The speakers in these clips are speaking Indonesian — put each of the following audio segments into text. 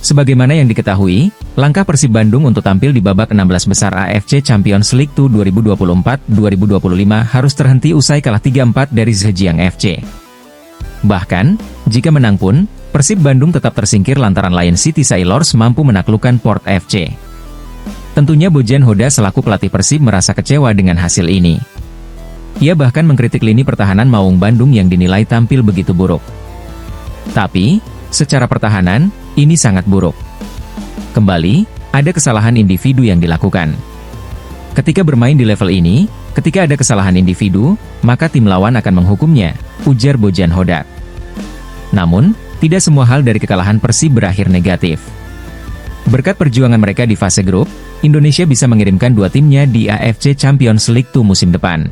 Sebagaimana yang diketahui, langkah Persib Bandung untuk tampil di babak 16 besar AFC Champions League 2024-2025 harus terhenti usai kalah 3-4 dari Zhejiang FC. Bahkan, jika menang pun, Persib Bandung tetap tersingkir lantaran Lion City Sailors mampu menaklukkan Port FC. Tentunya Bojan Hoda selaku pelatih Persib merasa kecewa dengan hasil ini. Ia bahkan mengkritik lini pertahanan Maung Bandung yang dinilai tampil begitu buruk. Tapi, secara pertahanan, ini sangat buruk. Kembali, ada kesalahan individu yang dilakukan. Ketika bermain di level ini, ketika ada kesalahan individu, maka tim lawan akan menghukumnya, ujar Bojan Hodak. Namun, tidak semua hal dari kekalahan Persib berakhir negatif. Berkat perjuangan mereka di fase grup, Indonesia bisa mengirimkan dua timnya di AFC Champions League 2 musim depan.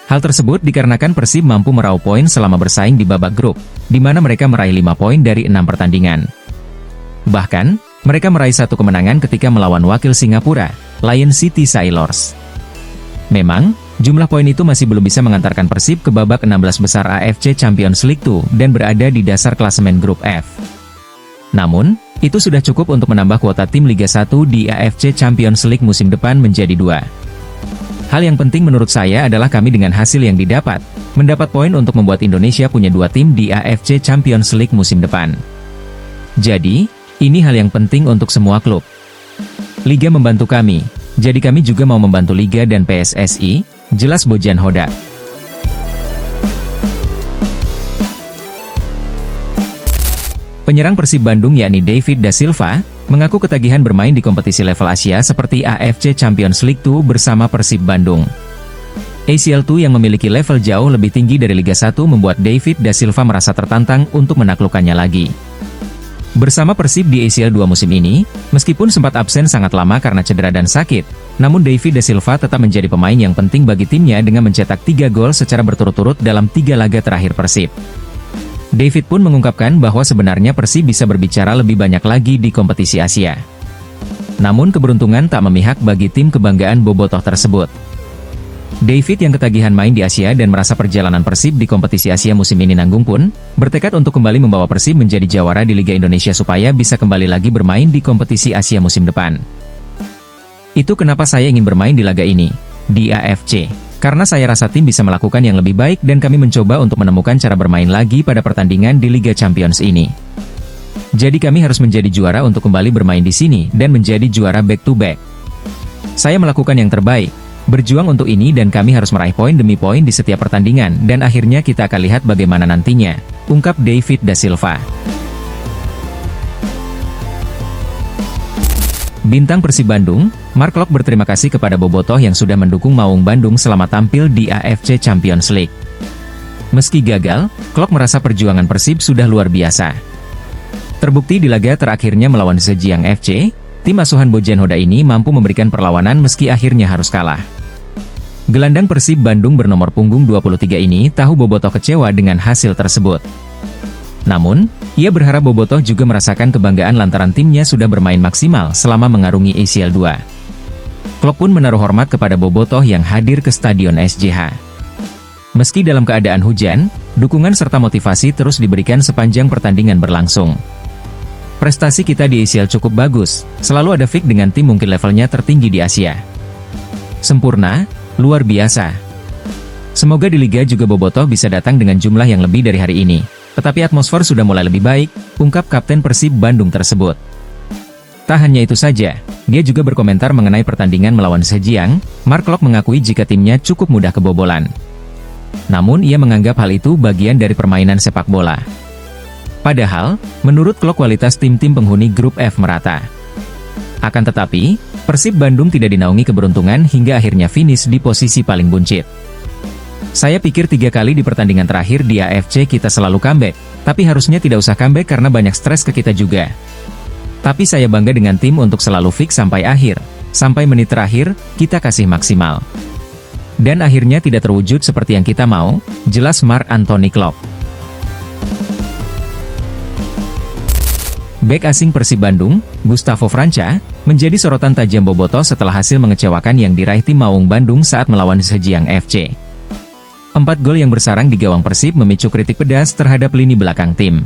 Hal tersebut dikarenakan Persib mampu meraup poin selama bersaing di babak grup, di mana mereka meraih 5 poin dari 6 pertandingan. Bahkan, mereka meraih 1 kemenangan ketika melawan wakil Singapura, Lion City Sailors. Memang, jumlah poin itu masih belum bisa mengantarkan Persib ke babak 16 besar AFC Champions League 2 dan berada di dasar klasemen grup F. Namun, itu sudah cukup untuk menambah kuota tim Liga 1 di AFC Champions League musim depan menjadi 2. Hal yang penting menurut saya adalah kami dengan hasil yang didapat, mendapat poin untuk membuat Indonesia punya 2 tim di AFC Champions League musim depan. Jadi, ini hal yang penting untuk semua klub. Liga membantu kami, jadi kami juga mau membantu Liga dan PSSI, jelas Bojan Hodak. Penyerang Persib Bandung yakni David Da Silva, mengaku ketagihan bermain di kompetisi level Asia seperti AFC Champions League 2 bersama Persib Bandung. ACL 2 yang memiliki level jauh lebih tinggi dari Liga 1 membuat David Da Silva merasa tertantang untuk menaklukkannya lagi. Bersama Persib di ACL 2 musim ini, meskipun sempat absen sangat lama karena cedera dan sakit, namun David Da Silva tetap menjadi pemain yang penting bagi timnya dengan mencetak 3 gol secara berturut-turut dalam 3 laga terakhir Persib. David pun mengungkapkan bahwa sebenarnya Persib bisa berbicara lebih banyak lagi di kompetisi Asia. Namun keberuntungan tak memihak bagi tim kebanggaan bobotoh tersebut. David yang ketagihan main di Asia dan merasa perjalanan Persib di kompetisi Asia musim ini nanggung pun, bertekad untuk kembali membawa Persib menjadi jawara di Liga Indonesia supaya bisa kembali lagi bermain di kompetisi Asia musim depan. Itu kenapa saya ingin bermain di laga ini, di AFC. Karena saya rasa tim bisa melakukan yang lebih baik dan kami mencoba untuk menemukan cara bermain lagi pada pertandingan di Liga Champions ini. Jadi kami harus menjadi juara untuk kembali bermain di sini dan menjadi juara back to back. Saya melakukan yang terbaik, berjuang untuk ini dan kami harus meraih poin demi poin di setiap pertandingan dan akhirnya kita akan lihat bagaimana nantinya, ungkap David Da Silva. Bintang Persib Bandung, Mark Klok berterima kasih kepada bobotoh yang sudah mendukung Maung Bandung selama tampil di AFC Champions League. Meski gagal, Klok merasa perjuangan Persib sudah luar biasa. Terbukti di laga terakhirnya melawan Zhejiang FC, tim asuhan Bojan Hoda ini mampu memberikan perlawanan meski akhirnya harus kalah. Gelandang Persib Bandung bernomor punggung 23 ini tahu bobotoh kecewa dengan hasil tersebut. Namun, ia berharap bobotoh juga merasakan kebanggaan lantaran timnya sudah bermain maksimal selama mengarungi ACL 2. Klok pun menaruh hormat kepada bobotoh yang hadir ke Stadion SJH. Meski dalam keadaan hujan, dukungan serta motivasi terus diberikan sepanjang pertandingan berlangsung. Prestasi kita di ACL cukup bagus, selalu ada fit dengan tim mungkin levelnya tertinggi di Asia. Sempurna, luar biasa. Semoga di Liga juga bobotoh bisa datang dengan jumlah yang lebih dari hari ini. Tetapi atmosfer sudah mulai lebih baik, ungkap Kapten Persib Bandung tersebut. Tak hanya itu saja, dia juga berkomentar mengenai pertandingan melawan Zhejiang. Mark Klok mengakui jika timnya cukup mudah kebobolan. Namun ia menganggap hal itu bagian dari permainan sepak bola. Padahal, menurut Klok kualitas tim-tim penghuni grup F merata. Akan tetapi, Persib Bandung tidak dinaungi keberuntungan hingga akhirnya finish di posisi paling buncit. Saya pikir 3 kali di pertandingan terakhir di AFC kita selalu comeback, tapi harusnya tidak usah comeback karena banyak stres ke kita juga. Tapi saya bangga dengan tim untuk selalu fix sampai akhir, sampai menit terakhir, kita kasih maksimal. Dan akhirnya tidak terwujud seperti yang kita mau, jelas Mark Anthony Klok. Bek asing Persib Bandung, Gustavo Franca, menjadi sorotan tajam bobotoh setelah hasil mengecewakan yang diraih tim Maung Bandung saat melawan Zhejiang FC. 4 gol yang bersarang di gawang Persib memicu kritik pedas terhadap lini belakang tim.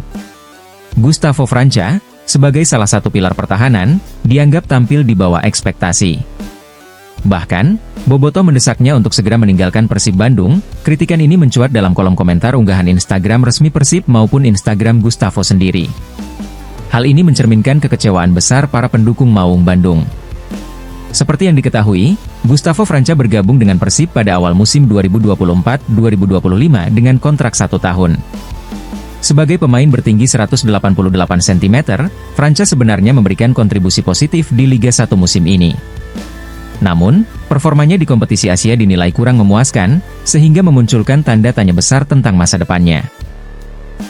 Gustavo Franca, sebagai salah satu pilar pertahanan, dianggap tampil di bawah ekspektasi. Bahkan, Bobotoh mendesaknya untuk segera meninggalkan Persib Bandung. Kritikan ini mencuat dalam kolom komentar unggahan Instagram resmi Persib maupun Instagram Gustavo sendiri. Hal ini mencerminkan kekecewaan besar para pendukung Maung Bandung. Seperti yang diketahui, Gustavo Franca bergabung dengan Persib pada awal musim 2024-2025 dengan kontrak 1 tahun. Sebagai pemain bertinggi 188 cm, Franca sebenarnya memberikan kontribusi positif di Liga 1 musim ini. Namun, performanya di kompetisi Asia dinilai kurang memuaskan, sehingga memunculkan tanda tanya besar tentang masa depannya.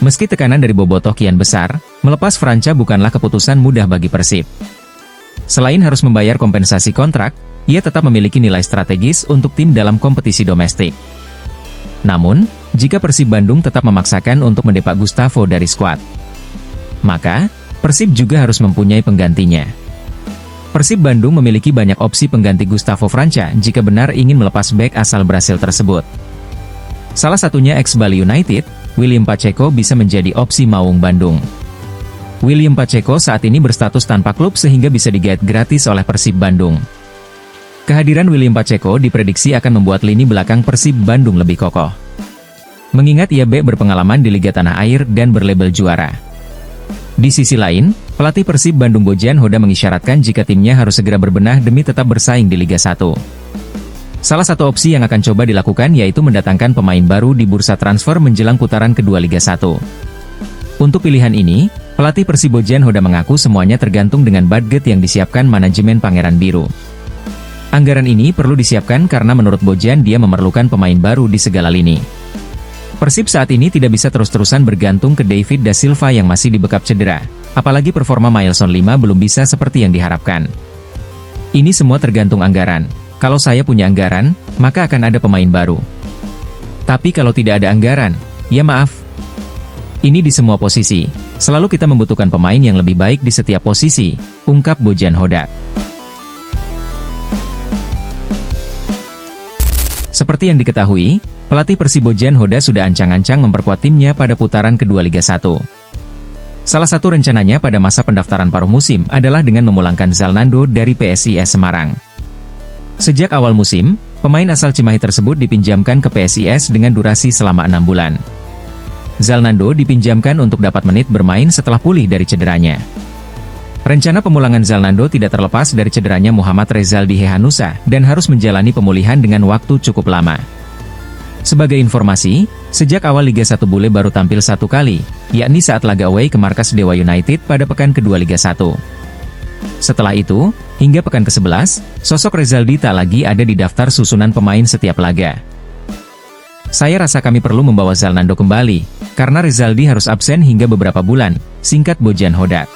Meski tekanan dari Bobotoh kian besar, melepas Franca bukanlah keputusan mudah bagi Persib. Selain harus membayar kompensasi kontrak, ia tetap memiliki nilai strategis untuk tim dalam kompetisi domestik. Namun, jika Persib Bandung tetap memaksakan untuk mendepak Gustavo dari skuad, maka Persib juga harus mempunyai penggantinya. Persib Bandung memiliki banyak opsi pengganti Gustavo Franca jika benar ingin melepas bek asal Brasil tersebut. Salah satunya ex-Bali United, William Pacheco bisa menjadi opsi Maung Bandung. William Pacheco saat ini berstatus tanpa klub sehingga bisa digait gratis oleh Persib Bandung. Kehadiran William Pacheco diprediksi akan membuat lini belakang Persib Bandung lebih kokoh. Mengingat ia berpengalaman di Liga Tanah Air dan berlabel juara. Di sisi lain, pelatih Persib Bandung Bojan Hoda mengisyaratkan jika timnya harus segera berbenah demi tetap bersaing di Liga 1. Salah satu opsi yang akan coba dilakukan yaitu mendatangkan pemain baru di bursa transfer menjelang putaran kedua Liga 1. Untuk pilihan ini, pelatih Persib Bojan Hoda mengaku semuanya tergantung dengan budget yang disiapkan manajemen Pangeran Biru. Anggaran ini perlu disiapkan karena menurut Bojan dia memerlukan pemain baru di segala lini. Persib saat ini tidak bisa terus-terusan bergantung ke David Da Silva yang masih dibekap cedera, apalagi performa Mailson 5 belum bisa seperti yang diharapkan. Ini semua tergantung anggaran. Kalau saya punya anggaran, maka akan ada pemain baru. Tapi kalau tidak ada anggaran, ya maaf. Ini di semua posisi, selalu kita membutuhkan pemain yang lebih baik di setiap posisi, ungkap Bojan Hoda. Seperti yang diketahui, pelatih Persib Bojan Hoda sudah ancang-ancang memperkuat timnya pada putaran kedua Liga 1. Salah satu rencananya pada masa pendaftaran paruh musim adalah dengan memulangkan Zalnando dari PSIS Semarang. Sejak awal musim, pemain asal Cimahi tersebut dipinjamkan ke PSIS dengan durasi selama 6 bulan. Zalnando dipinjamkan untuk dapat menit bermain setelah pulih dari cederanya. Rencana pemulangan Zalnando tidak terlepas dari cederanya Muhammad Rezaldi Hehanusa dan harus menjalani pemulihan dengan waktu cukup lama. Sebagai informasi, sejak awal Liga 1 bule baru tampil 1 kali, yakni saat laga away ke markas Dewa United pada pekan kedua Liga 1. Setelah itu, hingga pekan ke-11, sosok Rezaldi tak lagi ada di daftar susunan pemain setiap laga. Saya rasa kami perlu membawa Zalnando kembali, karena Rezaldi harus absen hingga beberapa bulan, singkat Bojan Hoda.